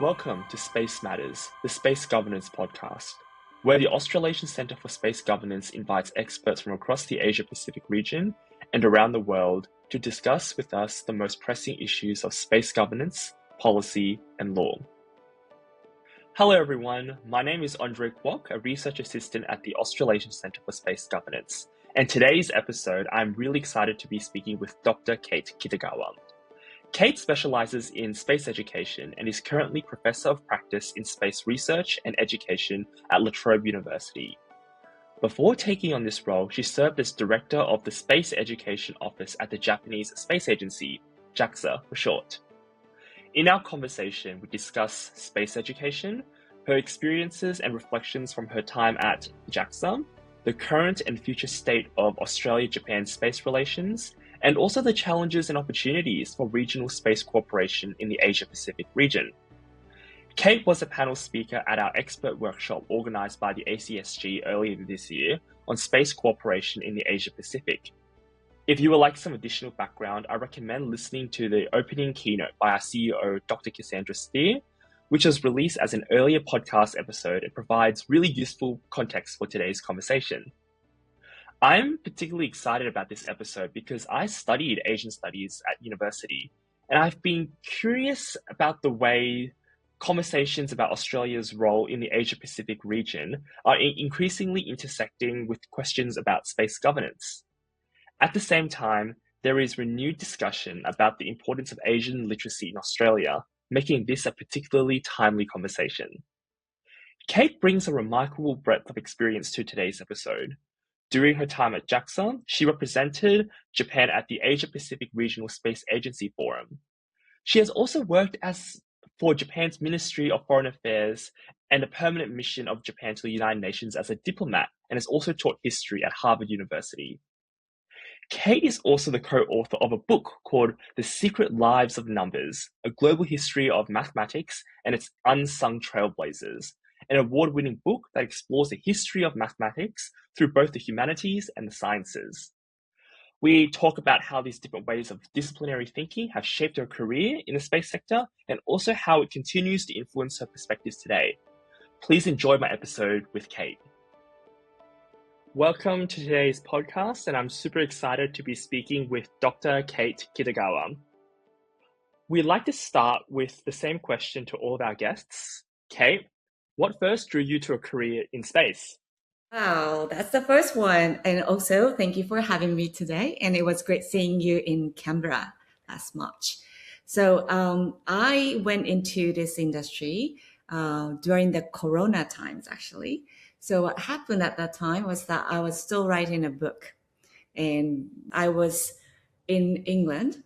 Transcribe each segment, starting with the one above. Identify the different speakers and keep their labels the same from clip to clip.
Speaker 1: Welcome to Space Matters, the Space Governance podcast, where the Australasian Centre for Space Governance invites experts from across the Asia-Pacific region and around the world to discuss with us the most pressing issues of space governance, policy, and law. Hello everyone, my name is Kwok, a research assistant at the Australasian Centre for Space Governance, and today's episode I'm really excited to be speaking with Dr. Kate Kitagawa. Kate specializes in space education and is currently Professor of Practice in Space Research and Education at Trobe University. Before taking on this role, she served as Director of the Space Education Office at the Japanese Space Agency, JAXA for short. In our conversation, we discuss space education, her experiences and reflections from her time at JAXA, the current and future state of Australia-Japan space relations, and also the challenges and opportunities for regional space cooperation in the Asia-Pacific region. Kate was a panel speaker at our expert workshop organised by the ACSG earlier this year on space cooperation in the Asia-Pacific. If you would like some additional background, I recommend listening to the opening keynote by our CEO, Dr. Cassandra Steer, which was released as an earlier podcast episode and provides really useful context for today's conversation. I'm particularly excited about this episode because I studied Asian studies at university, and I've been curious about the way conversations about Australia's role in the Asia-Pacific region are increasingly intersecting with questions about space governance. At the same time, there is renewed discussion about the importance of Asian literacy in Australia, making this a particularly timely conversation. Kate brings a remarkable breadth of experience to today's episode. During her time at JAXA, she represented Japan at the Asia-Pacific Regional Space Agency Forum. She has also worked for Japan's Ministry of Foreign Affairs and the permanent mission of Japan to the United Nations as a diplomat, and has also taught history at Harvard University. Kate is also the co-author of a book called The Secret Lives of Numbers, A Global History of Mathematics and Its Unsung Trailblazers, an award-winning book that explores the history of mathematics through both the humanities and the sciences. We talk about how these different ways of disciplinary thinking have shaped her career in the space sector and also how it continues to influence her perspectives today. Please enjoy my episode with Kate. Welcome to today's podcast, and I'm super excited to be speaking with Dr. Kate Kitagawa. We'd like to start with the same question to all of our guests. Kate, what first drew you to a career in space?
Speaker 2: Wow, that's the first one. And also, thank you for having me today. And it was great seeing you in Canberra last March. So I went into this industry during the Corona times, actually. So what happened at that time was that I was still writing a book. And I was in England.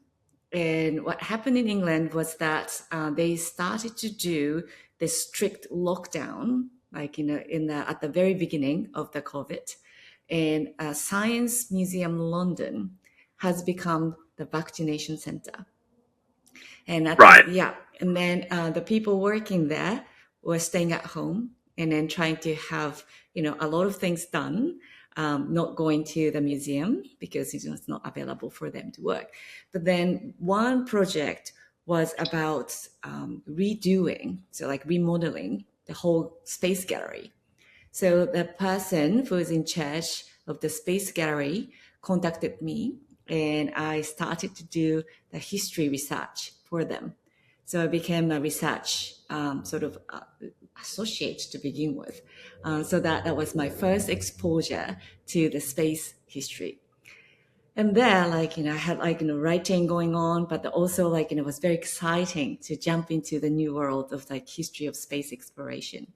Speaker 2: And what happened in England was that they started to do this strict lockdown, like at the very beginning of the COVID, and Science Museum London has become the vaccination center, and and then the people working there were staying at home and then trying to have a lot of things done. Not going to the museum because it's not available for them to work. But then one project was about redoing, so like remodeling the whole space gallery. So the person who is in charge of the space gallery contacted me, and I started to do the history research for them. So I became a research associate to begin with. So that was my first exposure to the space history. And there, I had writing going on, but also it was very exciting to jump into the new world of history of space exploration.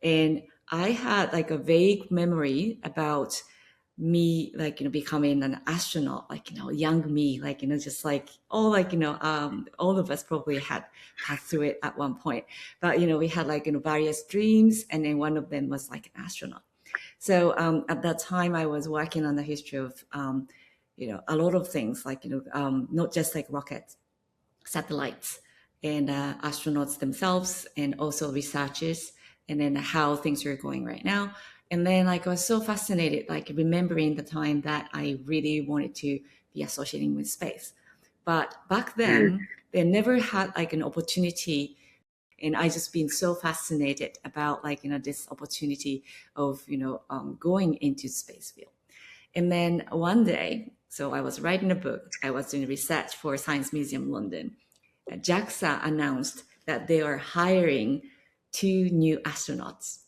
Speaker 2: And I had a vague memory about me becoming an astronaut, young me, just all all of us probably had passed through it at one point. But we had various dreams, and then one of them was an astronaut. So at that time I was working on the history of a lot of things, not just rockets, satellites, and astronauts themselves, and also researchers, and then how things are going right now. And then I was so fascinated, remembering the time that I really wanted to be associating with space. But back then, they never had an opportunity And I just been so fascinated about this opportunity of, going into space field. And then one day, so I was writing a book, I was doing research for Science Museum London. JAXA announced that they are hiring 2 new astronauts.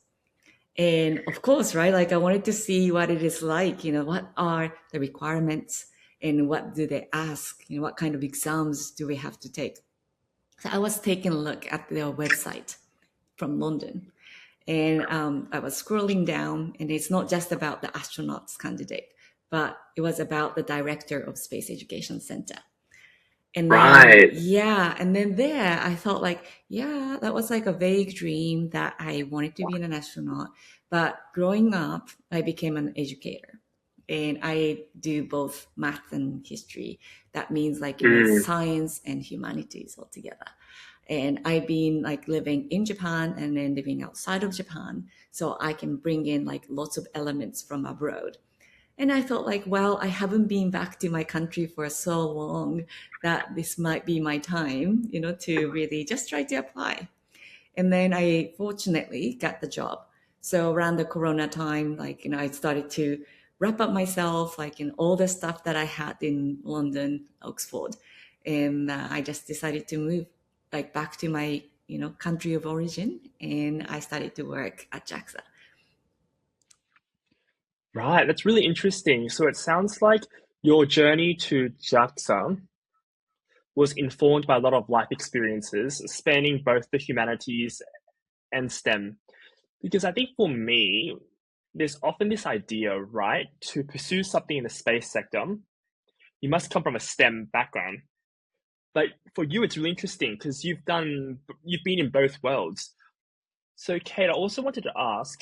Speaker 2: And of course, right, I wanted to see what it is like, what are the requirements and what do they ask, what kind of exams do we have to take. So I was taking a look at their website from London, and I was scrolling down, and it's not just about the astronauts candidate, but it was about the director of Space Education Center. And then, and then there I thought that was a vague dream that I wanted to be an astronaut. But growing up, I became an educator, and I do both math and history. That means science and humanities all together. And I've been living in Japan and then living outside of Japan, so I can bring in lots of elements from abroad. And I thought I haven't been back to my country for so long that this might be my time, to really just try to apply. And then I fortunately got the job. So around the Corona time, I started to wrap up myself, in all the stuff that I had in London, Oxford. And I just decided to move back to my, country of origin. And I started to work at JAXA.
Speaker 1: Right, that's really interesting. So it sounds like your journey to JAXA was informed by a lot of life experiences spanning both the humanities and STEM. Because I think for me, there's often this idea, right, to pursue something in the space sector, you must come from a STEM background. But for you, it's really interesting because you've been in both worlds. So Kate, I also wanted to ask,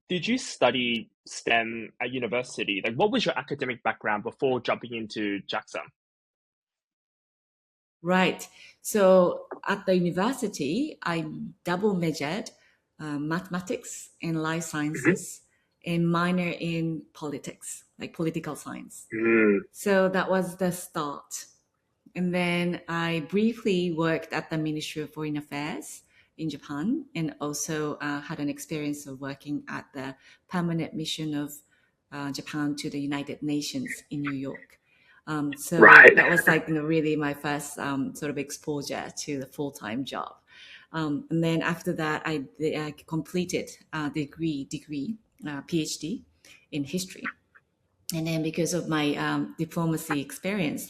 Speaker 1: did you study STEM at university? What was your academic background before jumping into JAXA?
Speaker 2: Right. So at the university, I double majored mathematics and life sciences and minor in politics, political science. So that was the start. And then I briefly worked at the Ministry of Foreign Affairs in Japan, and also had an experience of working at the permanent mission of Japan to the United Nations in New York. So that was really my first sort of exposure to the full-time job. And then after that, I completed a degree, PhD in history. And then because of my diplomacy experience,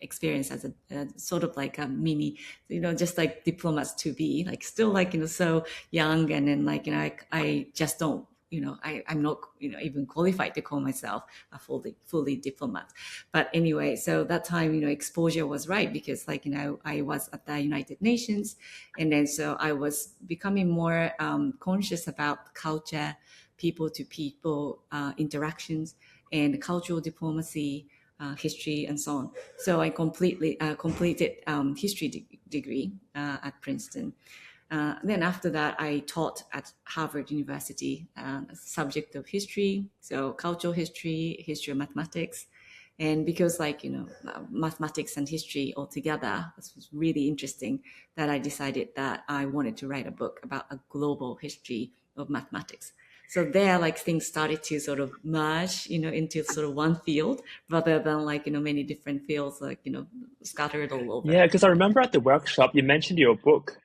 Speaker 2: experience as a sort of a mini, just diplomats to be, still so young, and then I just don't, I'm not, even qualified to call myself a fully diplomat. But anyway, so that time, exposure was right, because I was at the United Nations, and then so I was becoming more conscious about culture, people to people interactions, and cultural diplomacy, history, and so on. So I completed history degree at Princeton. Then after that, I taught at Harvard University, subject of history, so cultural history, history of mathematics. And because mathematics and history all together, this was really interesting, that I decided that I wanted to write a book about a global history of mathematics. So there, things started to sort of merge, into sort of one field, rather than many different fields, scattered all over.
Speaker 1: Yeah, because I remember at the workshop, you mentioned your book,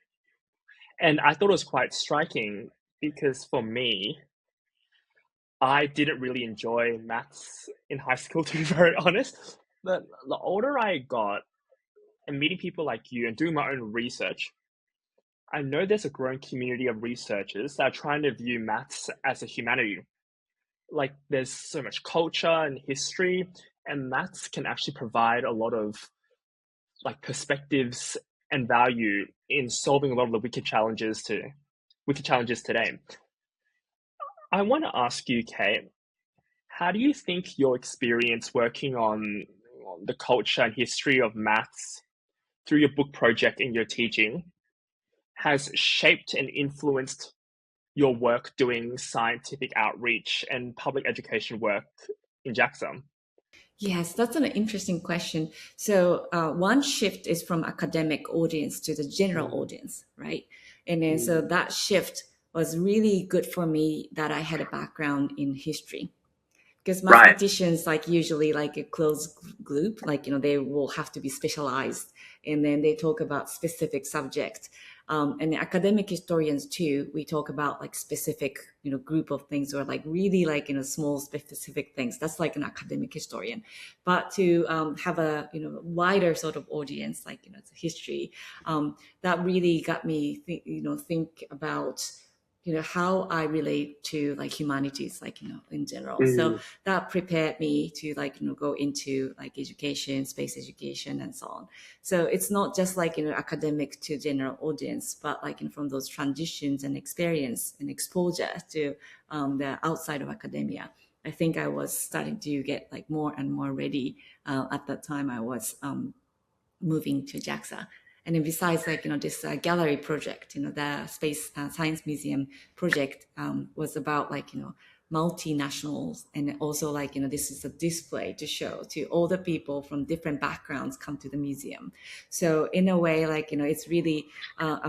Speaker 1: and I thought it was quite striking because for me, I didn't really enjoy maths in high school, to be very honest. But the older I got, and meeting people like you and doing my own research, I know there's a growing community of researchers that are trying to view maths as a humanity. There's so much culture and history, and maths can actually provide a lot of perspectives and value in solving a lot of the wicked challenges today. I want to ask you, Kate, how do you think your experience working on the culture and history of maths through your book project and your teaching has shaped and influenced your work doing scientific outreach and public education work in JAXA?
Speaker 2: Yes, that's an interesting question. So one shift is from academic audience to the general
Speaker 1: Mm,
Speaker 2: audience, right? And then so
Speaker 1: mm,
Speaker 2: that shift was really good for me that I had a background in history, because
Speaker 1: right.
Speaker 2: mathematicians like usually like a closed group, like they will have to be specialized, and then they talk about specific subject. And academic historians too, we talk about like specific group of things, or like really like small specific things. That's like an academic historian. But to have a wider sort of audience, like it's a history, that really got me think about how I relate to like humanities, like in general. So
Speaker 1: Mm,
Speaker 2: that prepared me to like go into like education, space education, and so on. So it's not just like academic to general audience, but like from those transitions and experience and exposure to the outside of academia. I think I was starting to get like more and more ready. At that time I was moving to JAXA. And then besides, like, this gallery project, the Space Science Museum project was about like, multinationals. And also like, this is a display to show to all the people from different backgrounds come to the museum. So in a way, like, it's really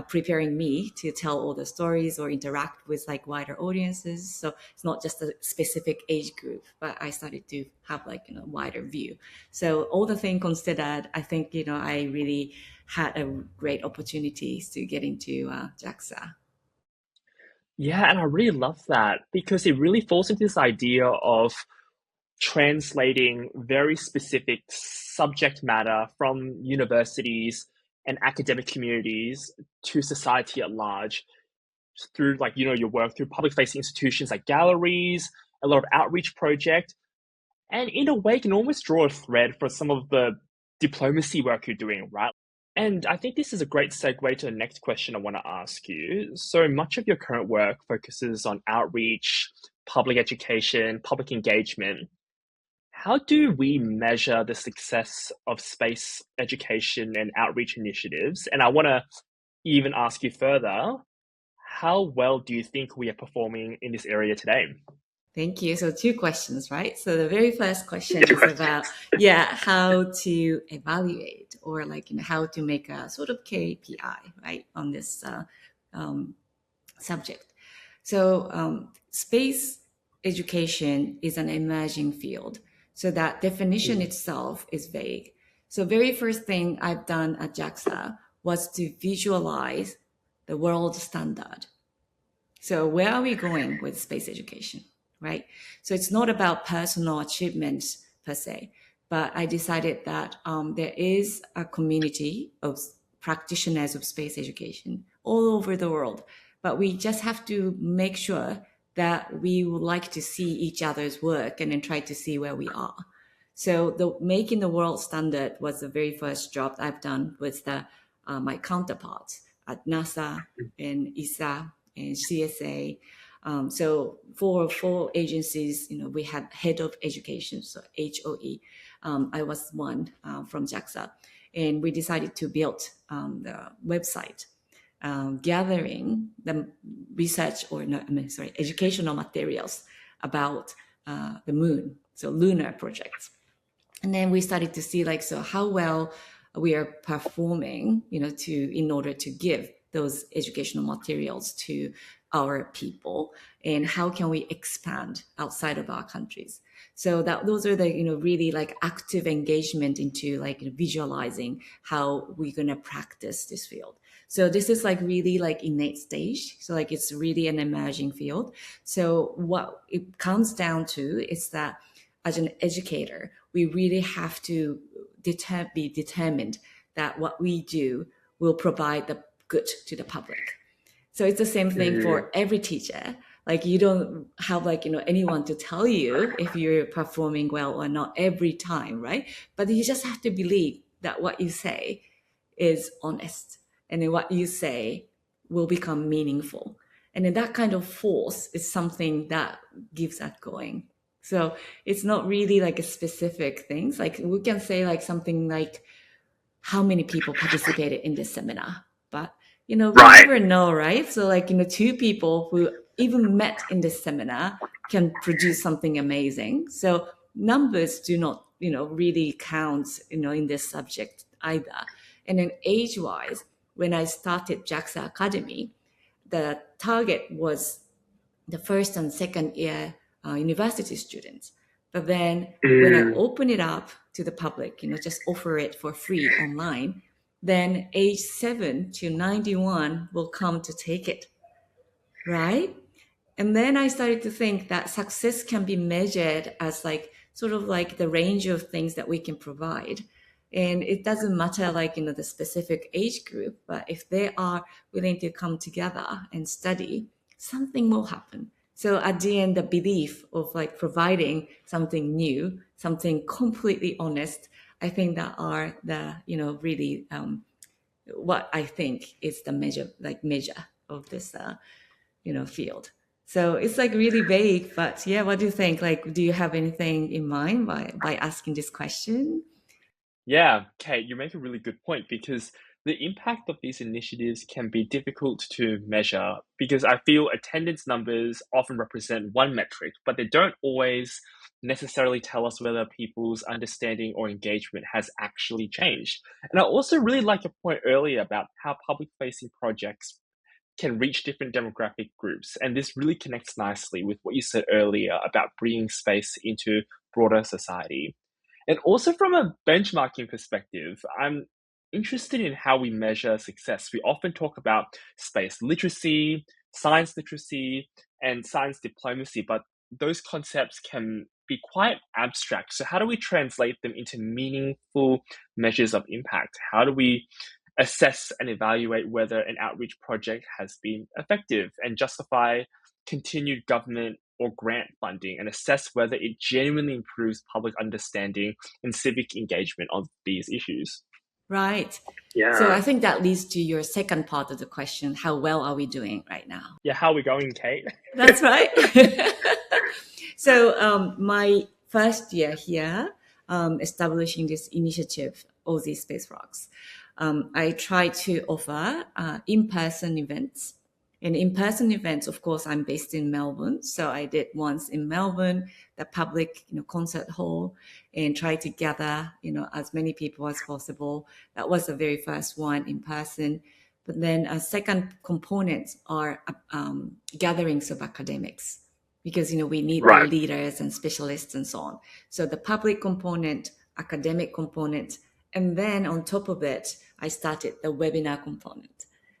Speaker 2: preparing me to tell all the stories or interact with like wider audiences. So it's not just a specific age group, but I started to have like, wider view. So all the things considered, I think, I really had a great opportunities to get into JAXA.
Speaker 1: yeah, and I really love that because it really falls into this idea of translating very specific subject matter from universities and academic communities to society at large through like your work through public facing institutions like galleries, a lot of outreach project, and in a way can almost draw a thread for some of the diplomacy work you're doing, right? And I think this is a great segue to the next question I want to ask you. So much of your current work focuses on outreach, public education, public engagement. How do we measure the success of space education and outreach initiatives? And I want to even ask you further, how well do you think we are performing in this area today?
Speaker 2: Thank you. So two questions, right? So the very first question is about, yeah, how to evaluate, or like, how to make a sort of KPI, right, on this um, subject. So space education is an emerging field. So that definition
Speaker 1: Mm,
Speaker 2: itself is vague. So very first thing I've done at JAXA was to visualize the world standard. So where are we going with space education, right? So it's not about personal achievements per se, but I decided that there is a community of practitioners of space education all over the world, but we just have to make sure that we would like to see each other's work and then try to see where we are. So the making the world standard was the very first job I've done with my counterparts at NASA and ESA and CSA. So for four agencies, we had head of education, so HOE. I was one from JAXA, and we decided to build the website, gathering the research or no, I mean, sorry, educational materials about the moon, so lunar projects. And then we started to see like, so how well we are performing, in order to give those educational materials to our people, and how can we expand outside of our countries. So that those are the really like active engagement into like visualizing how we're going to practice this field. So this is like really like innate stage, so like it's really an emerging field. So what it comes down to is that as an educator, we really have to be determined that what we do will provide the good to the public. So it's the same thing
Speaker 1: mm,
Speaker 2: for every teacher. Like you don't have like, anyone to tell you if you're performing well or not every time, right? But you just have to believe that what you say is honest, and then what you say will become meaningful. And then that kind of force is something that gives that going. So it's not really like a specific things. Like we can say like something like how many people participated in this seminar, but we
Speaker 1: right.
Speaker 2: never know, right? So like two people who even met in this seminar can produce something amazing. So numbers do not really counts, in this subject either. And then age-wise, when I started JAXA Academy, the target was the first and second year university students. But then when I open it up to the public, just offer it for free online, then age 7 to 91 will come to take it, right? And then I started to think that success can be measured as like sort of like the range of things that we can provide. And it doesn't matter like, the specific age group, but if they are willing to come together and study, something will happen. So at the end, the belief of like providing something new, something completely honest, I think that are the, really what I think is the measure of this, field. So it's like really vague, but yeah, what do you think? Like, do you have anything in mind by asking this question?
Speaker 1: Yeah, Kate, you make a really good point because the impact of these initiatives can be difficult to measure because I feel attendance numbers often represent one metric, but they don't always necessarily tell us whether people's understanding or engagement has actually changed. And I also really like your point earlier about how public-facing projects can reach different demographic groups. And this really connects nicely with what you said earlier about bringing space into broader society. And also from a benchmarking perspective, I'm interested in how we measure success. We often talk about space literacy, and science diplomacy, but those concepts can be quite abstract. So how do we translate them into meaningful measures of impact? How do we assess and evaluate whether an outreach project has been effective and justify continued government or grant funding and assess whether it genuinely improves public understanding and civic engagement on these issues?
Speaker 2: Right.
Speaker 1: Yeah.
Speaker 2: So I think that leads to your second part of the question. How well are we doing right now?
Speaker 1: Yeah, how are we going, Kate?
Speaker 2: That's right. So my first year here, establishing this initiative, Aussie Space Rocks, I try to offer in-person events. And in-person events, of course, I'm based in Melbourne. So I did once in Melbourne, the public, concert hall, and try to gather, as many people as possible. That was the very first one in person. But then a second component are gatherings of academics, because, we need the leaders and specialists and so on. So the public component, academic component, and then on top of it, I started the webinar component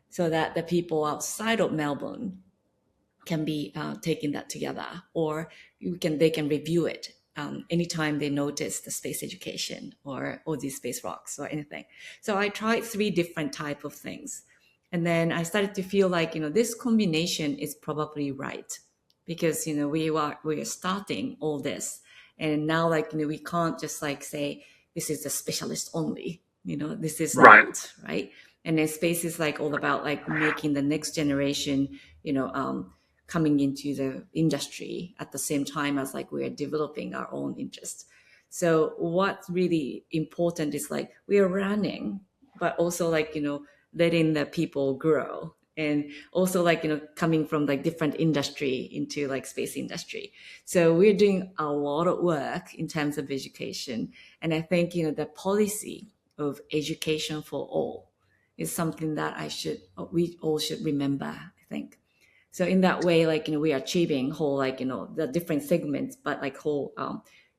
Speaker 2: so that the people outside of Melbourne can be taking that together, or they can review it anytime they notice the space education or these space rocks or anything. So I tried 3 different type of things. And then I started to feel like, this combination is probably right, because, we are starting all this. And now, like, we can't just like say, this is a specialist only, this is not, right? And then space is like all about like making the next generation, coming into the industry at the same time as like we are developing our own interest. So what's really important is like we are running, but also like, letting the people grow. And also like, coming from like different industry into like space industry. So we're doing a lot of work in terms of education. And I think, the policy of education for all is something that we all should remember, I think. So in that way, like, we are achieving whole, like, the different segments, but like whole,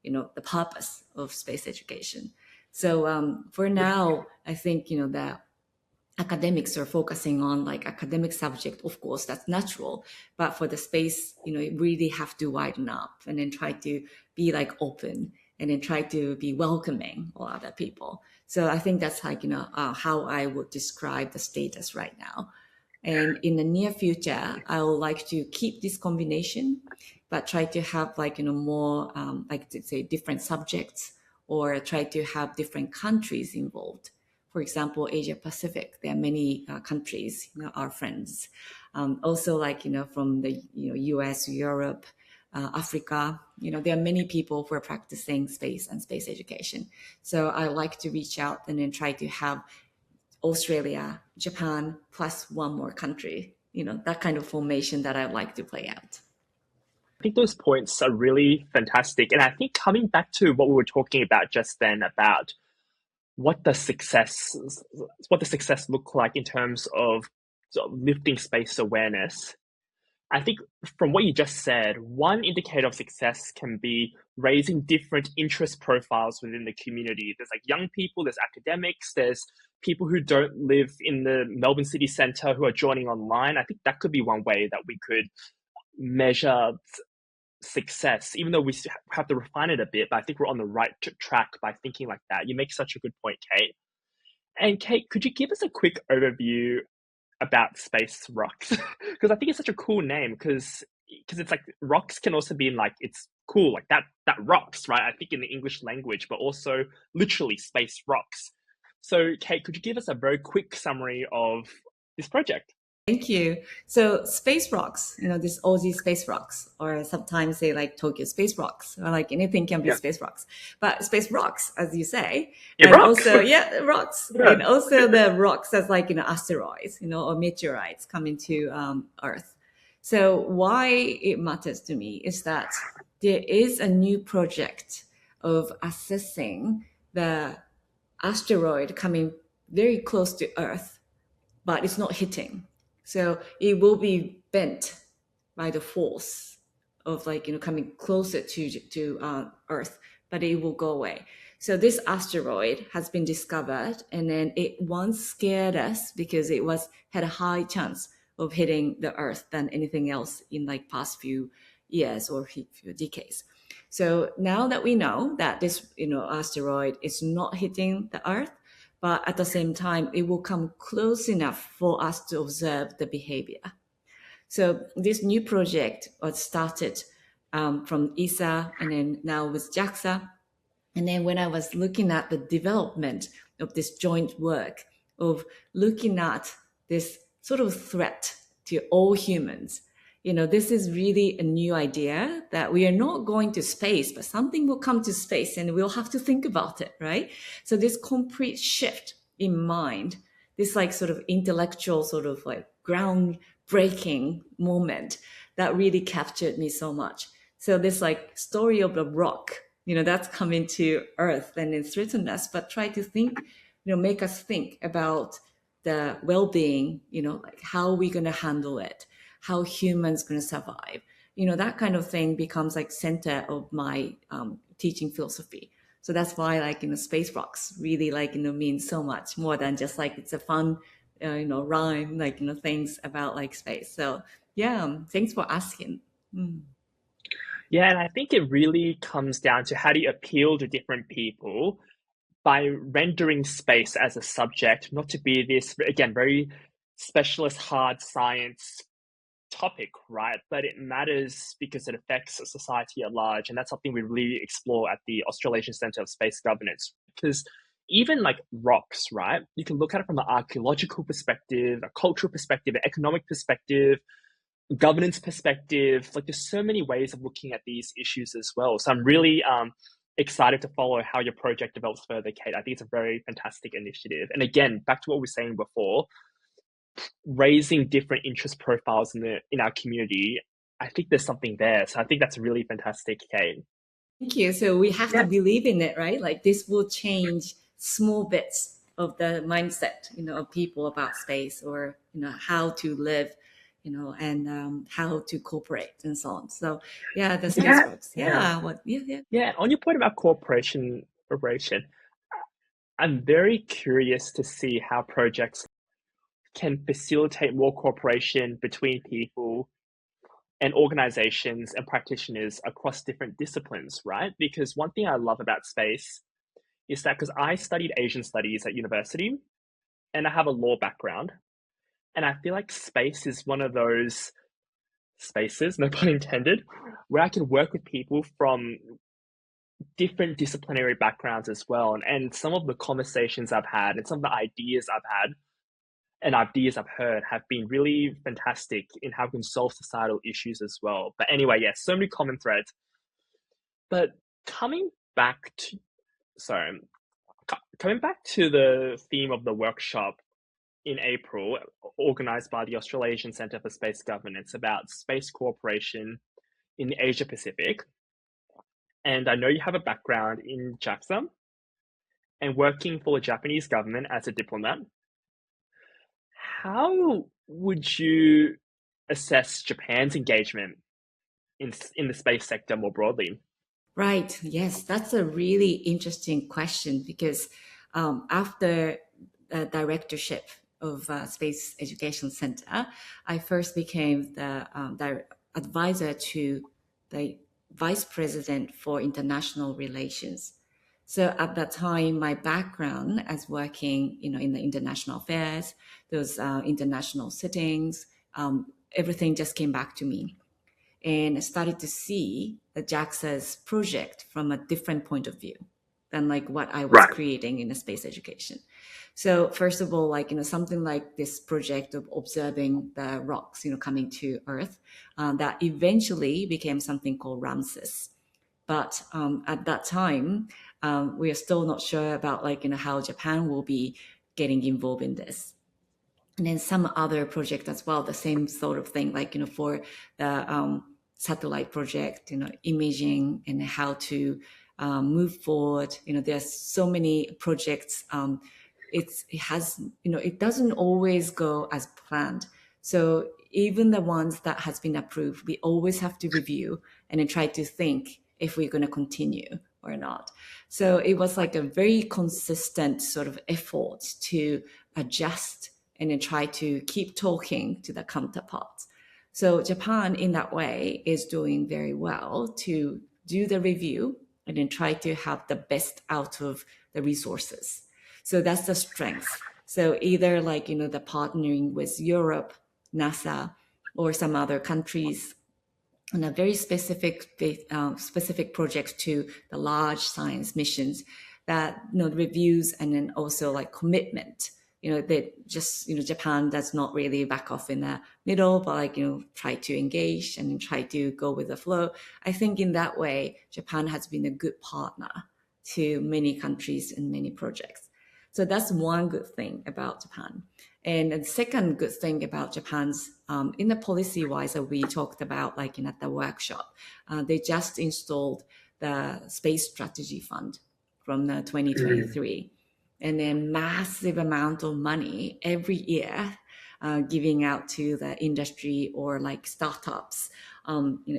Speaker 2: the purpose of space education. So for now, I think, that academics are focusing on like academic subject. Of course, that's natural. But for the space, you really have to widen up and then try to be like open and then try to be welcoming of other people. So I think that's like, how I would describe the status right now. And in the near future, I would like to keep this combination, but try to have like, more, like to say different subjects, or try to have different countries involved. For example, Asia Pacific, there are many countries, our friends. Also like, from the US, Europe, Africa, there are many people who are practicing space and space education. So I like to reach out and then try to have Australia, Japan, plus one more country, that kind of formation that I'd like to play out.
Speaker 1: think those points are really fantastic. And I think coming back to what we were talking about just then about what the success look like in terms of sort of lifting space awareness. I think from what you just said, one indicator of success can be raising different interest profiles within the community. There's like young people, there's academics, there's people who don't live in the Melbourne city centre who are joining online. I think that could be one way that we could measure success, even though we have to refine it a bit, but I think we're on the right track by thinking like that. You make such a good point, Kate. And Kate, could you give us a quick overview about space rocks? Because I think it's such a cool name because it's like rocks can also be in like it's cool like that rocks, right? I think in the English language, but also literally space rocks. So Kate, could you give us a very quick summary of this project?
Speaker 2: Thank you. So space rocks, this Aussie space rocks, or sometimes they like Tokyo space rocks, or like anything can be
Speaker 1: Yeah,
Speaker 2: space rocks. But space rocks, as you say,
Speaker 1: it
Speaker 2: and
Speaker 1: rocks.
Speaker 2: also rocks,
Speaker 1: Yeah.
Speaker 2: and also the rocks as like asteroids, or meteorites coming to Earth. So why it matters to me is that there is a new project of assessing the asteroid coming very close to Earth, but it's not hitting. So it will be bent by the force of like coming closer to Earth, but it will go away. So this asteroid has been discovered, and then it once scared us because it had a high chance of hitting the Earth than anything else in like past few years or few decades. So now that we know that this asteroid is not hitting the Earth, but at the same time, it will come close enough for us to observe the behavior. So this new project was started from ESA and then now with JAXA. And then when I was looking at the development of this joint work of looking at this sort of threat to all humans, this is really a new idea that we are not going to space, but something will come to space and we'll have to think about it, right? So this complete shift in mind, this like sort of intellectual sort of like groundbreaking moment that really captured me so much. So this like story of the rock, that's coming to Earth and it threatened us, but try to think, make us think about the well-being, like how are we going to handle it? How humans going to survive? That kind of thing becomes like center of my teaching philosophy. So that's why like, space rocks really like, means so much more than just like, it's a fun, rhyme, like, things about like space. So yeah, thanks for asking. Mm.
Speaker 1: Yeah, and I think it really comes down to how do you appeal to different people by rendering space as a subject, not to be this, again, very specialist hard science topic, right? But it matters because it affects society at large. And that's something we really explore at the Australasian Centre of Space Governance. Because even like rocks, right? You can look at it from an archaeological perspective, a cultural perspective, an economic perspective, governance perspective. Like there's so many ways of looking at these issues as well. So I'm really excited to follow how your project develops further, Kate. I think it's a very fantastic initiative. And again, back to what we were saying before, raising different interest profiles in our community, I think there's something there. So I think that's really fantastic, Kate.
Speaker 2: Thank you. So we have to believe in it, right? Like this will change small bits of the mindset, of people about space or, how to live, and how to cooperate and so on. So yeah, the space works. Yeah.
Speaker 1: Yeah. On your point about cooperation, I'm very curious to see how projects can facilitate more cooperation between people and organizations and practitioners across different disciplines, right? Because one thing I love about space is that because I studied Asian studies at university and I have a law background, and I feel like space is one of those spaces, no pun intended, where I can work with people from different disciplinary backgrounds as well. And some of the conversations I've had and some of the ideas I've had and ideas I've heard have been really fantastic in how we can solve societal issues as well. But anyway, yes, so many common threads. But coming back to, sorry, coming back to the theme of the workshop in April, organized by the Australasian Centre for Space Governance about space cooperation in the Asia Pacific. And I know you have a background in JAXA and working for the Japanese government as a diplomat. How would you assess Japan's engagement in the space sector more broadly?
Speaker 2: Right. Yes, that's a really interesting question because after the directorship of Space Education Center, I first became the advisor to the vice president for international relations. So at that time, my background as working, in the international affairs, those international settings, everything just came back to me and started to see the JAXA's project from a different point of view than like what I was creating in the space education. So first of all, something like this project of observing the rocks, coming to Earth, that eventually became something called Ramses. But at that time, we are still not sure about how Japan will be getting involved in this. And then some other project as well, the same sort of thing, for the satellite project, imaging and how to move forward. There's so many projects. It doesn't always go as planned. So even the ones that has been approved, we always have to review and then try to think if we're going to continue or not. So it was like a very consistent sort of effort to adjust and then try to keep talking to the counterparts. So Japan in that way is doing very well to do the review and then try to have the best out of the resources. So that's the strength. So either the partnering with Europe, NASA, or some other countries on a very specific projects to the large science missions that reviews and then also commitment. That just Japan does not really back off in the middle, but try to engage and try to go with the flow. I think in that way, Japan has been a good partner to many countries and many projects. So that's one good thing about Japan. And the second good thing about Japan's, in the policy-wise that we talked about, at the workshop, they just installed the Space Strategy Fund from the 2023. And then massive amount of money every year giving out to the industry or startups,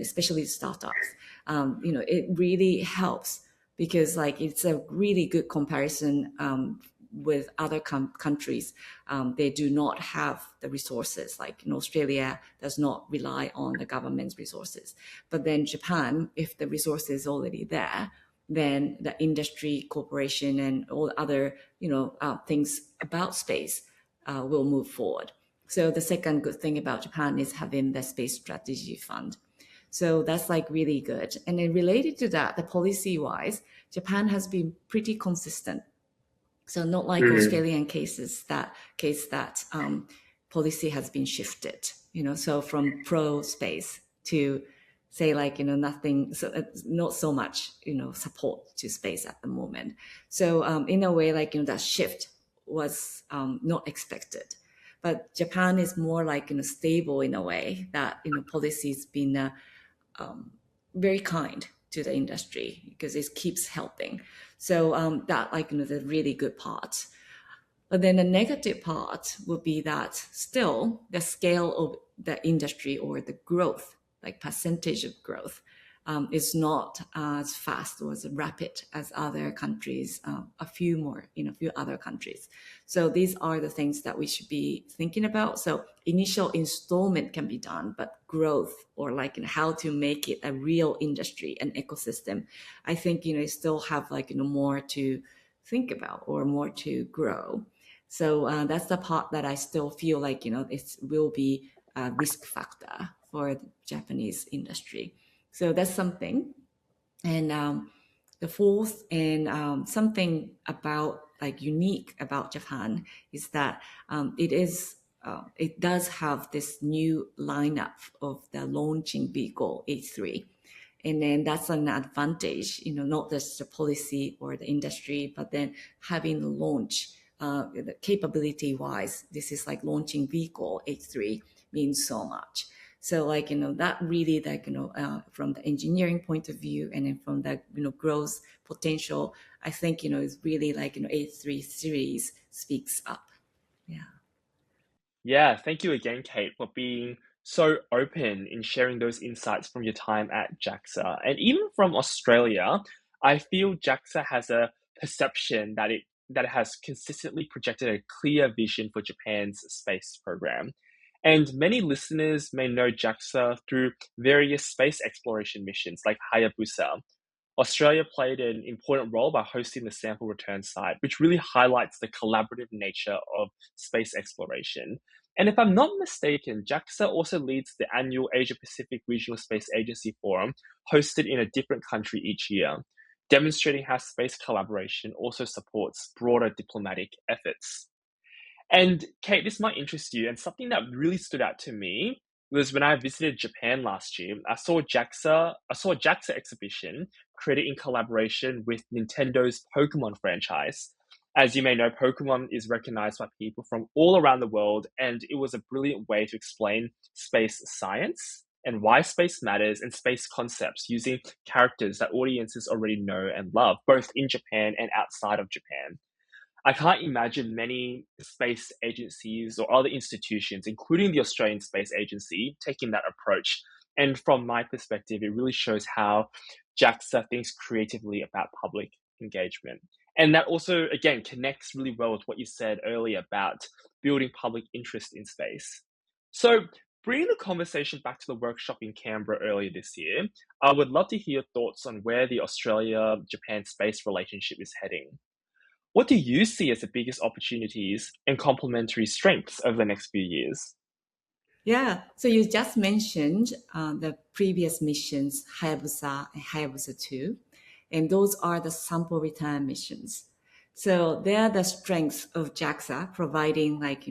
Speaker 2: especially startups. It really helps because it's a really good comparison with other countries. They do not have the resources. In Australia, does not rely on the government's resources. But then Japan, if the resource is already there, then the industry, corporation, and all other things about space will move forward. So the second good thing about Japan is having the Space Strategy Fund. So that's really good. And then related to that, the policy-wise, Japan has been pretty consistent. So not like Australian case that policy has been shifted. So from pro space to say nothing, so not so much support to space at the moment. So in a way that shift was not expected, but Japan is more stable in a way that policy's been very kind to the industry because it keeps helping. So that the really good part. But then the negative part would be that still the scale of the industry or the growth, percentage of growth, is not as fast or as rapid as other countries, a few other countries. So these are the things that we should be thinking about. So initial installment can be done, but growth or how to make it a real industry, an ecosystem, I think, you still have more to think about or more to grow. So that's the part that I still feel it will be a risk factor for the Japanese industry. So that's something. And the fourth and something about unique about Japan is that it does have this new lineup of the launching vehicle H3. And then that's an advantage, not just the policy or the industry, but then having the launch the capability wise, this is launching vehicle H3 means so much. So like, that really like, from the engineering point of view and then from the, growth potential, I think, is really like, A3 series speaks up. Yeah.
Speaker 1: Yeah, thank you again, Kate, for being so open in sharing those insights from your time at JAXA. And even from Australia, I feel JAXA has a perception that it has consistently projected a clear vision for Japan's space program. And many listeners may know JAXA through various space exploration missions like Hayabusa. Australia played an important role by hosting the sample return site, which really highlights the collaborative nature of space exploration. And if I'm not mistaken, JAXA also leads the annual Asia Pacific Regional Space Agency Forum, hosted in a different country each year, demonstrating how space collaboration also supports broader diplomatic efforts. And Kate, this might interest you. And something that really stood out to me was when I visited Japan last year. I saw a JAXA exhibition created in collaboration with Nintendo's Pokemon franchise. As you may know, Pokemon is recognized by people from all around the world, and it was a brilliant way to explain space science and why space matters and space concepts using characters that audiences already know and love, both in Japan and outside of Japan. I can't imagine many space agencies or other institutions, including the Australian Space Agency, taking that approach. And from my perspective, it really shows how JAXA thinks creatively about public engagement. And that also, again, connects really well with what you said earlier about building public interest in space. So, bringing the conversation back to the workshop in Canberra earlier this year, I would love to hear your thoughts on where the Australia Japan space relationship is heading. What do you see as the biggest opportunities and complementary strengths over the next few years?
Speaker 2: Yeah. So you just mentioned the previous missions, Hayabusa and Hayabusa 2, and those are the sample return missions. So they are the strengths of JAXA, providing like,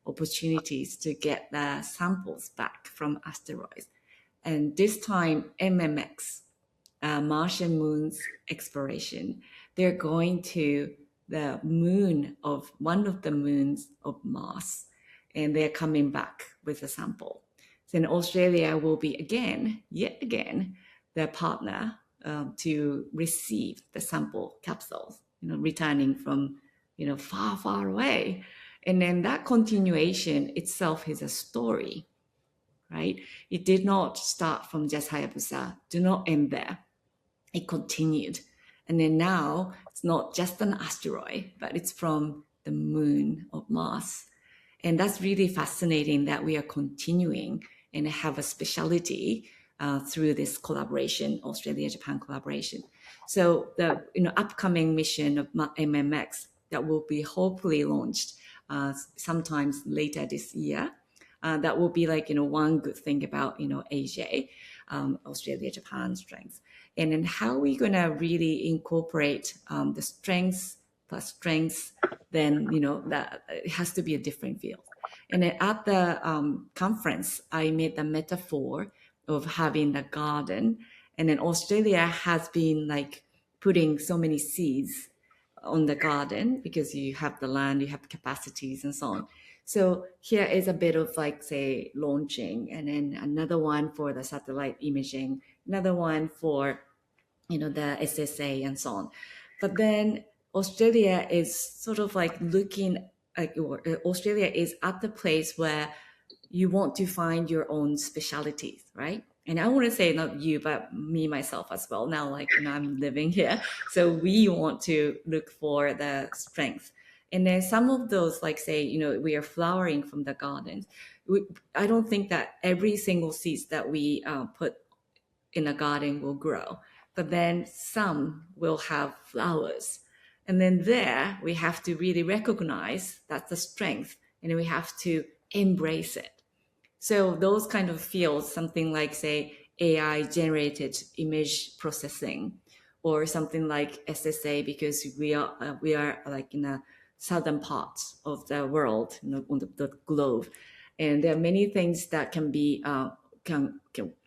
Speaker 2: opportunities to get the samples back from asteroids. And this time, MMX, Martian moons exploration, they're going to the moon of one of the moons of Mars, and they're coming back with a sample. Then Australia will be yet again, the partner to receive the sample capsules, returning from, far, far away. And then that continuation itself is a story, right? It did not start from just Hayabusa, do not end there. It continued. And then now it's not just an asteroid, but it's from the moon of Mars. And that's really fascinating that we are continuing and have a specialty through this collaboration, Australia-Japan collaboration. So the upcoming mission of MMX that will be hopefully launched sometimes later this year. That will be like, one good thing about, AJ, Australia-Japan strengths. And then how are we going to really incorporate the strengths plus strengths, then, that it has to be a different field. And then at the conference, I made the metaphor of having the garden. And then Australia has been like putting so many seeds on the garden because you have the land, you have capacities and so on. So here is a bit of like, say, launching, and then another one for the satellite imaging, another one for, the SSA and so on. But then Australia is sort of like looking like, Australia is at the place where you want to find your own specialties, right? And I want to say not you, but me, myself as well. Now, like, I'm living here. So we want to look for the strength. And then some of those, like say, we are flowering from the gardens. I don't think that every single seed that we put in a garden will grow, but then some will have flowers. And then there we have to really recognize that's the strength, and we have to embrace it. So those kind of fields, something like, say, AI generated image processing, or something like SSA, because we are like in a southern parts of the world, on the globe, and there are many things that can be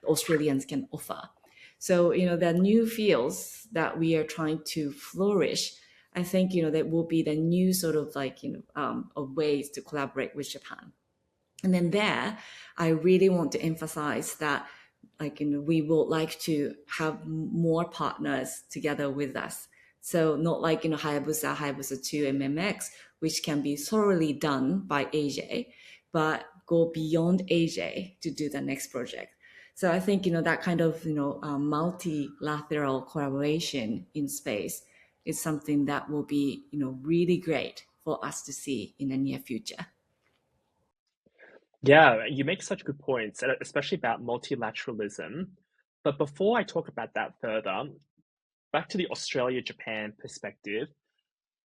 Speaker 2: Australians can offer. So the new fields that we are trying to flourish, I think that will be the new sort of like of ways to collaborate with Japan. And then there, I really want to emphasize that, like, we would like to have more partners together with us. So not like, Hayabusa 2, MMX, which can be thoroughly done by AJ, but go beyond AJ to do the next project. So I think, that kind of, multilateral collaboration in space is something that will be, really great for us to see in the near future.
Speaker 1: Yeah, you make such good points, especially about multilateralism. But before I talk about that further, back to the Australia-Japan perspective,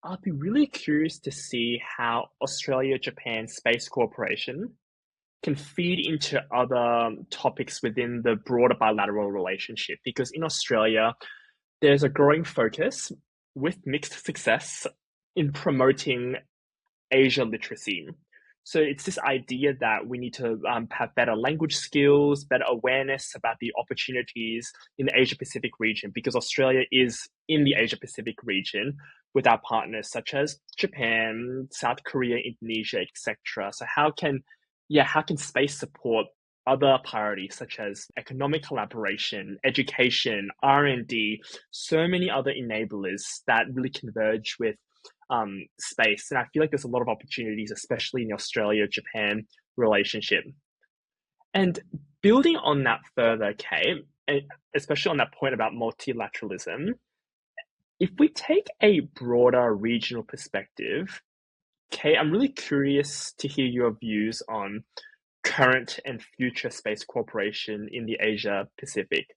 Speaker 1: I'd be really curious to see how Australia-Japan Space Cooperation can feed into other topics within the broader bilateral relationship. Because in Australia, there's a growing focus with mixed success in promoting Asia literacy. So it's this idea that we need to have better language skills, better awareness about the opportunities in the Asia Pacific region, because Australia is in the Asia Pacific region with our partners such as Japan, South Korea, Indonesia, etc. So how can space support other priorities such as economic collaboration, education, R&D, so many other enablers that really converge with space. And I feel like there's a lot of opportunities, especially in the Australia-Japan relationship. And building on that further, Kate, and especially on that point about multilateralism, if we take a broader regional perspective, Kate, I'm really curious to hear your views on current and future space cooperation in the Asia Pacific.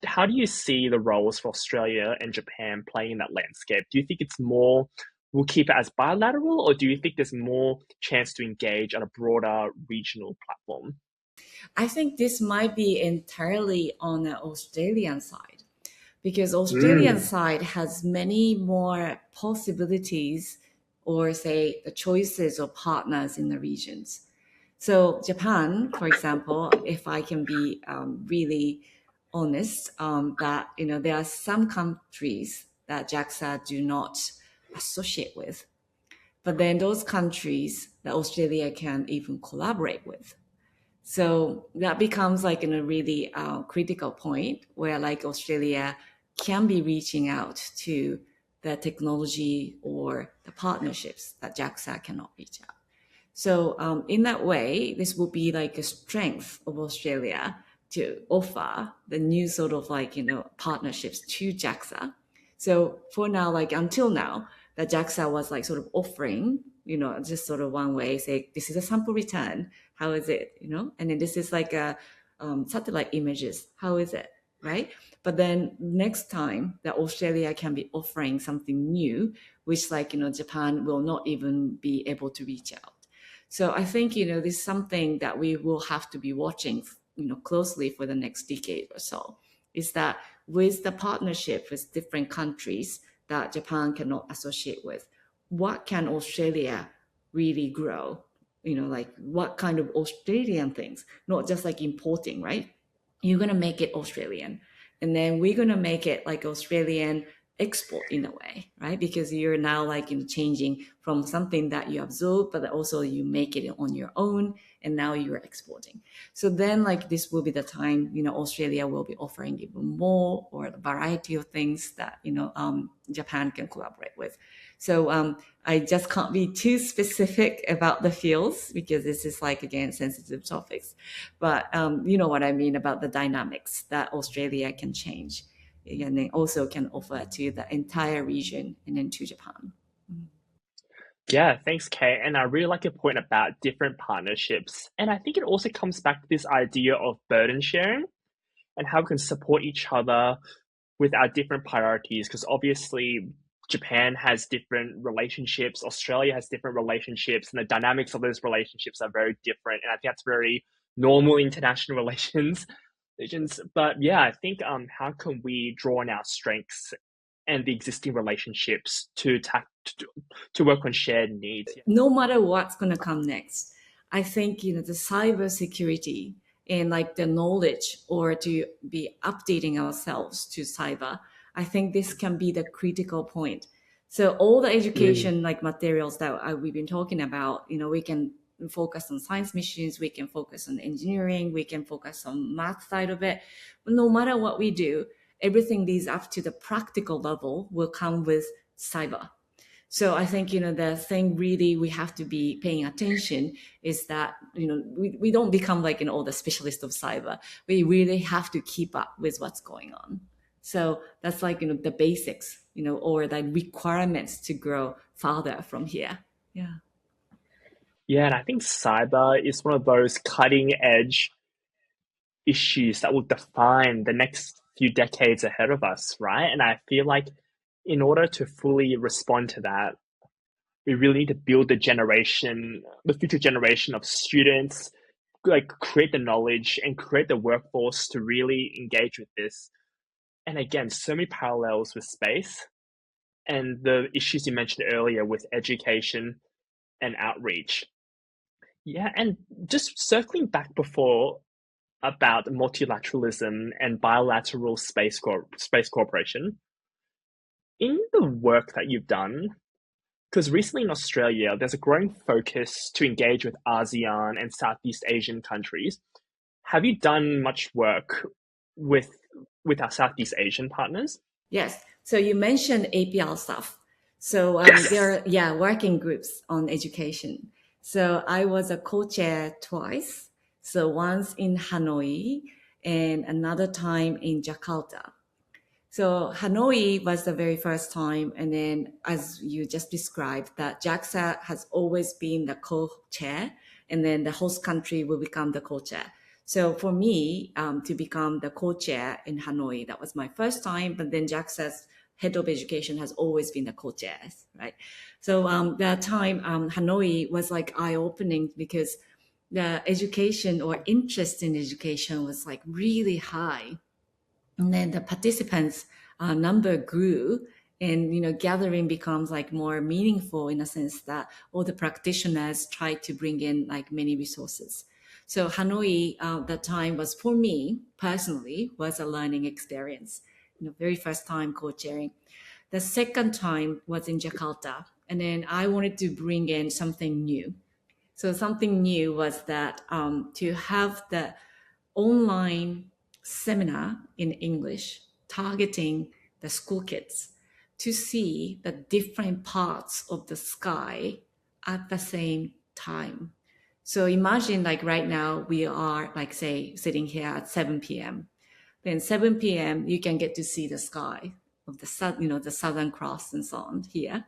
Speaker 1: How do you see the roles for Australia and Japan playing in that landscape? Do you think it's more, we'll keep it as bilateral, or do you think there's more chance to engage on a broader regional platform?
Speaker 2: I think this might be entirely on the Australian side, because Australian
Speaker 1: Mm,
Speaker 2: side has many more possibilities, or say the choices of partners in the regions. So Japan, for example, if I can be really honest, that there are some countries that JAXA do not associate with, but then those countries that Australia can even collaborate with. So that becomes like in a really critical point where like Australia can be reaching out to the technology or the partnerships that JAXA cannot reach out. So in that way, this will be like a strength of Australia to offer the new sort of like, partnerships to JAXA. So for now, like until now, the JAXA was like sort of offering, just sort of one way, say, this is a sample return. How is it? And then this is like a satellite images. How is it? Right. But then next time that Australia can be offering something new, which like, Japan will not even be able to reach out. So I think, this is something that we will have to be watching, closely for the next decade or so, is that with the partnership with different countries that Japan cannot associate with, what can Australia really grow? Like what kind of Australian things, not just like importing, right? You're going to make it Australian. And then we're going to make it like Australian export in a way, right? Because you're now like changing from something that you absorb, but also you make it on your own, and now you're exporting. So then like this will be the time, Australia will be offering even more, or a variety of things that, Japan can collaborate with. So I just can't be too specific about the fields because this is like, again, sensitive topics. But you know what I mean about the dynamics that Australia can change and they also can offer to the entire region and then to Japan.
Speaker 1: yeah, thanks, Kate. And I really like your point about different partnerships. And I think it also comes back to this idea of burden sharing and how we can support each other with our different priorities. Because obviously, Japan has different relationships, Australia has different relationships, and the dynamics of those relationships are very different. And I think that's very normal in international relations. But yeah, I think how can we draw on our strengths and the existing relationships to work on shared needs?
Speaker 2: No matter what's going to come next, I think, the cyber security and like the knowledge or to be updating ourselves to cyber, I think this can be the critical point. So all the
Speaker 1: Mm,
Speaker 2: education like materials that we've been talking about, we can focus on science missions, we can focus on engineering, we can focus on math side of it. But no matter what we do, everything leads up to the practical level will come with cyber. So I think, the thing really we have to be paying attention is that, we don't become like, all the specialists of cyber. We really have to keep up with what's going on. So that's like, the basics, or the requirements to grow farther from here. Yeah.
Speaker 1: Yeah, and I think cyber is one of those cutting edge issues that will define the next few decades ahead of us, right? And I feel like in order to fully respond to that, we really need to build the future generation of students, like create the knowledge and create the workforce to really engage with this. And again, so many parallels with space and the issues you mentioned earlier with education and outreach. Yeah, and just circling back before about multilateralism and bilateral space cooperation, in the work that you've done, because recently in Australia, there's a growing focus to engage with ASEAN and Southeast Asian countries. Have you done much work with our Southeast Asian partners?
Speaker 2: Yes. So you mentioned APL stuff. So
Speaker 1: Yes.
Speaker 2: there are working groups on education. So I was a co-chair twice. So once in Hanoi and another time in Jakarta. So Hanoi was the very first time, and then as you just described, that JAXA has always been the co-chair, and then the host country will become the co-chair. So for me, to become the co-chair in Hanoi, that was my first time, but then JAXA's head of education has always been the co-chair, right? So that time, Hanoi was like eye-opening because the education or interest in education was like really high. And then the participants number grew, and gathering becomes like more meaningful in a sense that all the practitioners try to bring in like many resources. So Hanoi, that time was for me personally was a learning experience. Very first time co-chairing. The second time was in Jakarta, and then I wanted to bring in something new. So something new was that to have the online seminar in English targeting the school kids to see the different parts of the sky at the same time. So imagine like right now we are like say sitting here at 7 p.m. Then 7 p.m. you can get to see the sky of the sun, the Southern Cross and so on here.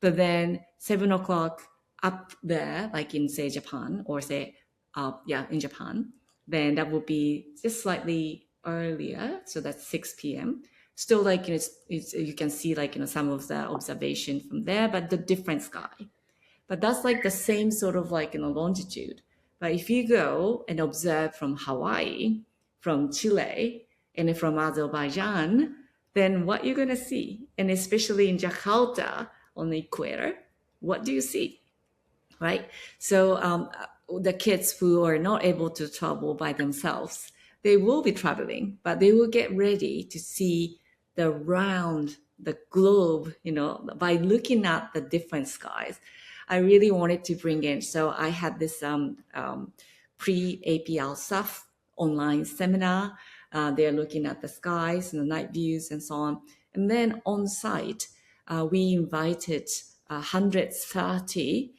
Speaker 2: But then 7 o'clock up there, like in say Japan or say in Japan, then that would be just slightly earlier. So that's 6 p.m. Still like, it's you can see like, some of the observation from there, but the different sky. But that's like the same sort of like, longitude. But if you go and observe from Hawaii, from Chile, and from Azerbaijan, then what you're going to see, and especially in Jakarta on the equator, what do you see? Right? So the kids who are not able to travel by themselves, they will be traveling, but they will get ready to see the globe, by looking at the different skies. I really wanted to bring in, so I had this pre-APL stuff online seminar. They're looking at the skies and the night views and so on. And then on site, we invited 130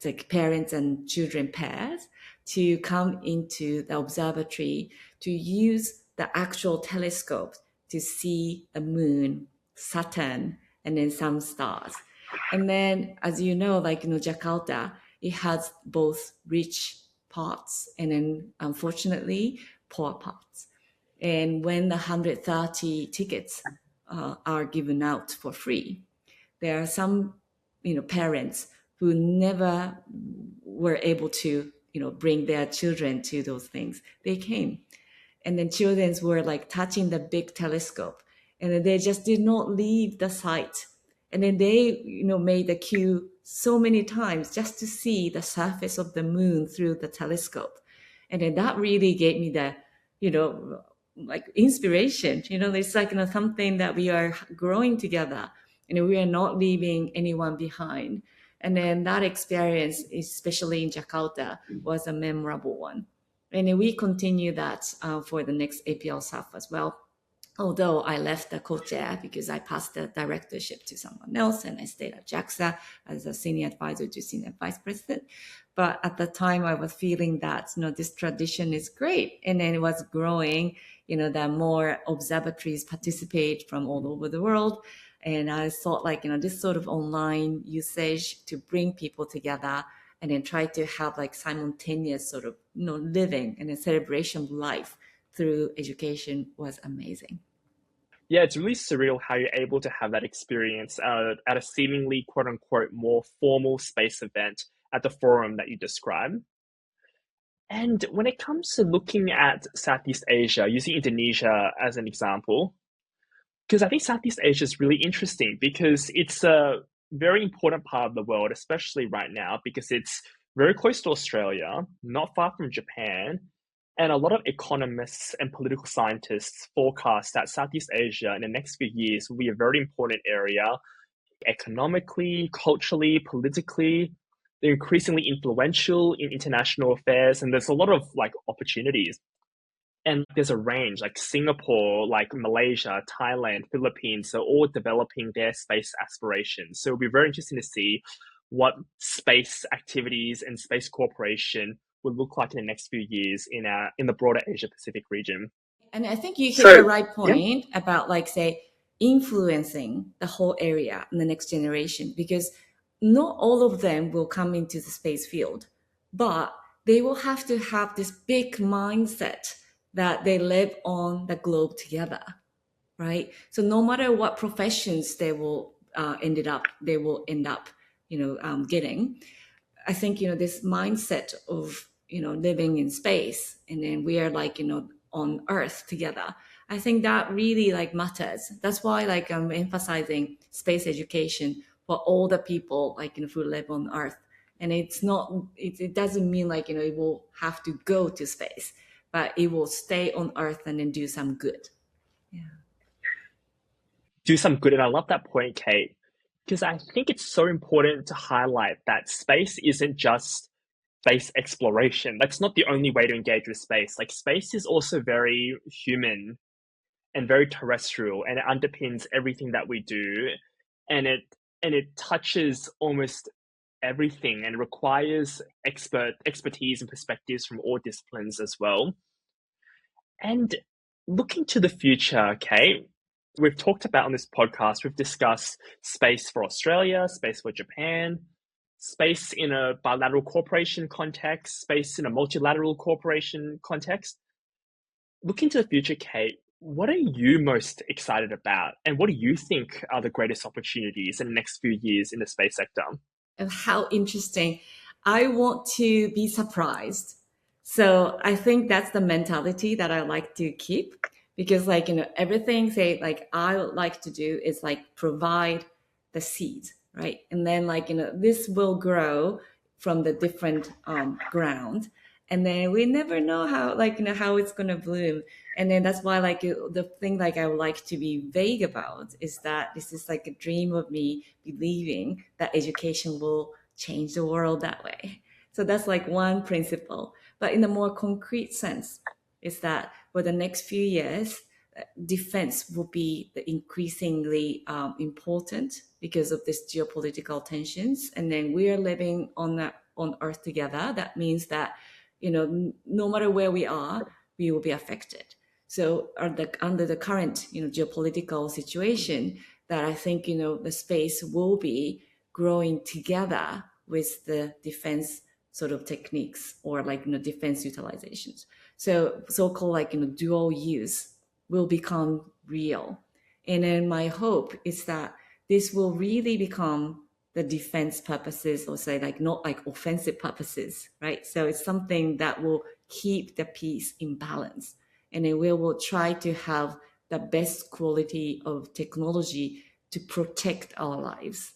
Speaker 2: like parents and children pairs to come into the observatory to use the actual telescope to see the moon, Saturn, and then some stars. And then, as you know, like Jakarta, it has both rich parts and then unfortunately poor parts. And when the 130 tickets are given out for free, there are some parents who never were able to bring their children to those things. They came, and then children were like touching the big telescope, and then they just did not leave the site. And then they made the queue so many times just to see the surface of the moon through the telescope. And then that really gave me the like inspiration. It's like something that we are growing together, we are not leaving anyone behind. And then that experience, especially in Jakarta, was a memorable one. And then we continue that for the next APL SAF as well. Although I left the co-chair because I passed the directorship to someone else and I stayed at JAXA as a senior advisor to senior vice president. But at the time I was feeling that, this tradition is great. And then it was growing, that more observatories participate from all over the world. And I thought this sort of online usage to bring people together and then try to have simultaneous sort of, living and a celebration of life through education was amazing.
Speaker 1: Yeah, it's really surreal how you're able to have that experience at a seemingly quote unquote more formal space event at the forum that you described. And when it comes to looking at Southeast Asia, using Indonesia as an example, because I think Southeast Asia is really interesting because it's a very important part of the world, especially right now, because it's very close to Australia, not far from Japan. And a lot of economists and political scientists forecast that Southeast Asia in the next few years will be a very important area economically, culturally, politically. They're increasingly influential in international affairs, and there's a lot of opportunities. And there's a range like Singapore, like Malaysia, Thailand, Philippines, so all developing their space aspirations. So it'll be very interesting to see what space activities and space cooperation would look like in the next few years in the broader Asia Pacific region.
Speaker 2: And I think you hit the right point about say influencing the whole area in the next generation, because not all of them will come into the space field, but they will have to have this big mindset that they live on the globe together, right? So no matter what professions they will end up getting, I think this mindset of living in space, and then we are on Earth together. I think that really matters. That's why I'm emphasizing space education for all the people who live on Earth. And it's not, it doesn't mean it will have to go to space, but it will stay on Earth and then do some good. Yeah.
Speaker 1: Do some good. And I love that point, Kate, because I think it's so important to highlight that space isn't just space exploration. That's not the only way to engage with space. Space is also very human and very terrestrial, and it underpins everything that we do. And it touches almost everything and requires expertise and perspectives from all disciplines as well. And looking to the future, Kate, we've talked about on this podcast, we've discussed space for Australia, space for Japan, space in a bilateral cooperation context, space in a multilateral cooperation context. Looking to the future, Kate, what are you most excited about? And what do you think are the greatest opportunities in the next few years in the space sector?
Speaker 2: And how interesting. I want to be surprised. So I think that's the mentality that I like to keep, because everything I would like to do is provide the seed, right? And then this will grow from the different ground. And then we never know how how it's going to bloom. And then that's why the thing I would like to be vague about is that this is a dream of me believing that education will change the world that way. So that's one principle. But in a more concrete sense is that for the next few years, defense will be increasingly important because of this geopolitical tensions. And then we are living on Earth together. That means that no matter where we are, we will be affected. So under the current geopolitical situation, that I think the space will be growing together with the defense sort of techniques or defense utilizations. So so-called dual use will become real. And then my hope is that this will really become the defense purposes, or say not offensive purposes, right? So it's something that will keep the peace in balance. And then we will try to have the best quality of technology to protect our lives.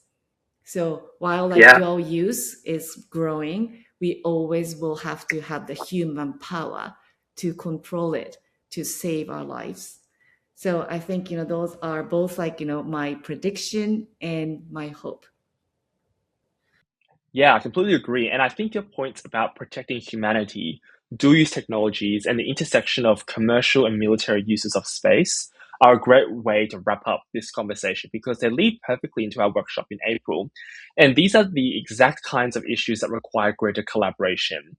Speaker 2: So while dual use is growing, we always will have to have the human power to control it, to save our lives. So I think, those are both my prediction and my hope.
Speaker 1: Yeah, I completely agree. And I think your points about protecting humanity, dual use technologies, and the intersection of commercial and military uses of space are a great way to wrap up this conversation because they lead perfectly into our workshop in April. And these are the exact kinds of issues that require greater collaboration.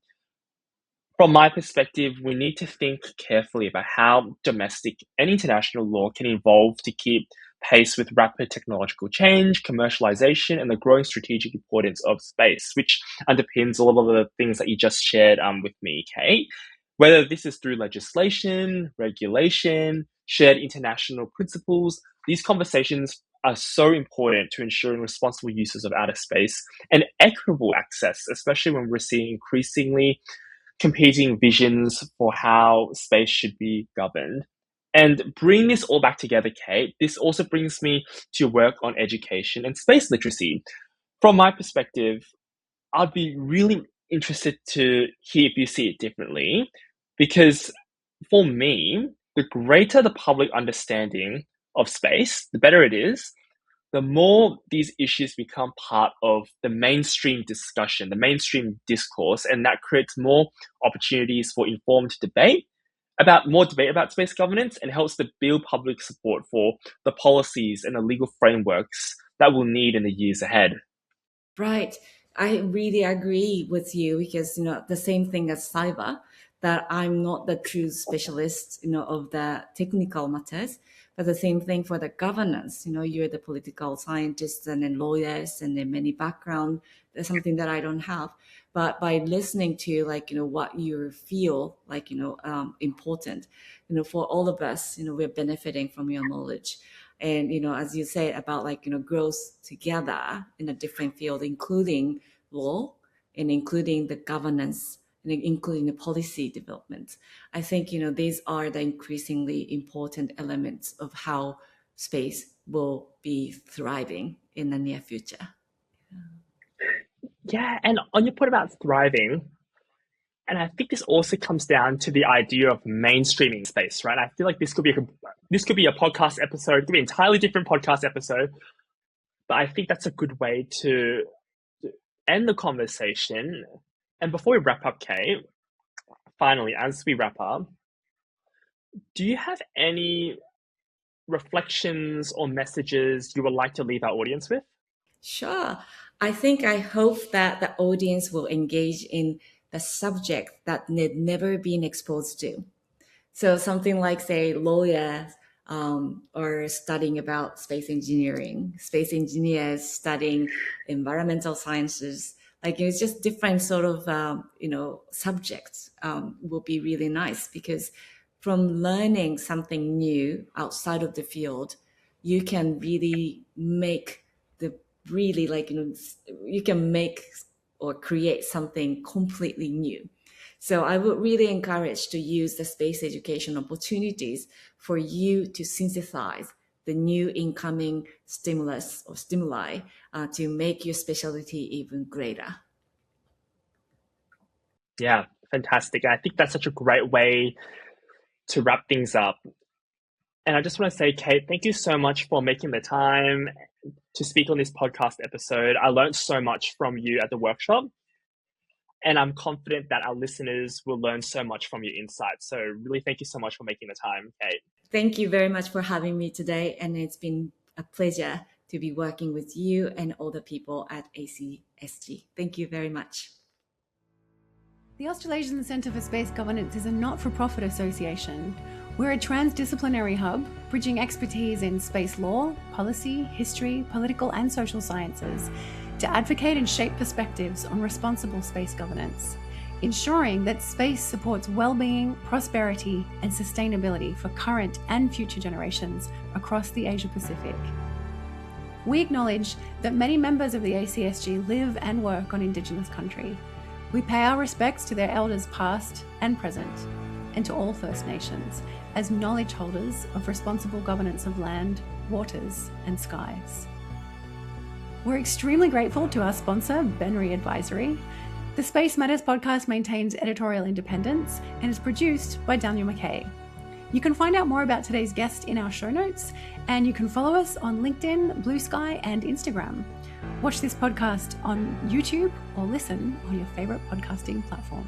Speaker 1: From my perspective, we need to think carefully about how domestic and international law can evolve to keep pace with rapid technological change, commercialization, and the growing strategic importance of space, which underpins a lot of the things that you just shared with me, Kate. Whether this is through legislation, regulation, shared international principles, these conversations are so important to ensuring responsible uses of outer space and equitable access, especially when we're seeing increasingly competing visions for how space should be governed. And bring this all back together, Kate, this also brings me to your work on education and space literacy. From my perspective, I'd be really interested to hear if you see it differently, because for me, the greater the public understanding of space, the better it is, the more these issues become part of the mainstream discussion, the mainstream discourse, and that creates more opportunities for informed debate about space governance and helps to build public support for the policies and the legal frameworks that we'll need in the years ahead.
Speaker 2: Right. I really agree with you because, the same thing as cyber, that I'm not the true specialist, of the technical matters, but the same thing for the governance. You're the political scientists and then lawyers and then many background. There's something that I don't have. But by listening to what you feel important, for all of us, we're benefiting from your knowledge. And as you said about growth together in a different field, including law and including the governance and including the policy development. I think these are the increasingly important elements of how space will be thriving in the near future.
Speaker 1: Yeah, and on your point about thriving, and I think this also comes down to the idea of mainstreaming space, right? I feel like this could be a podcast episode, it could be an entirely different podcast episode, but I think that's a good way to end the conversation. And before we wrap up, Kate, finally, as we wrap up, do you have any reflections or messages you would like to leave our audience with?
Speaker 2: Sure. I hope that the audience will engage in the subject that they've never been exposed to. So something like, say, lawyers or studying about space engineering, space engineers studying environmental sciences. It's just different sort of, subjects will be really nice because from learning something new outside of the field, you can really make you can make or create something completely new. So I would really encourage to use the space education opportunities for you to synthesize the new incoming stimulus or stimuli to make your specialty even greater.
Speaker 1: Yeah, fantastic. I think that's such a great way to wrap things up. And I just want to say, Kate, thank you so much for making the time to speak on this podcast episode. I learned so much from you at the workshop, and I'm confident that our listeners will learn so much from your insights. So really thank you so much for making the time, Kate.
Speaker 2: Thank you very much for having me today. And it's been a pleasure to be working with you and all the people at ACSG. Thank you very much.
Speaker 3: The Australasian Centre for Space Governance is a not-for-profit association. We're a transdisciplinary hub, bridging expertise in space law, policy, history, political and social sciences to advocate and shape perspectives on responsible space governance, ensuring that space supports well-being, prosperity and sustainability for current and future generations across the Asia-Pacific. We acknowledge that many members of the ACSG live and work on Indigenous country. We pay our respects to their elders past and present, and to all First Nations as knowledge holders of responsible governance of land, waters and skies. We're extremely grateful to our sponsor, Benry Advisory. The Space Matters podcast maintains editorial independence and is produced by Daniel McKay. You can find out more about today's guest in our show notes, and you can follow us on LinkedIn, Blue Sky and Instagram. Watch this podcast on YouTube or listen on your favorite podcasting platform.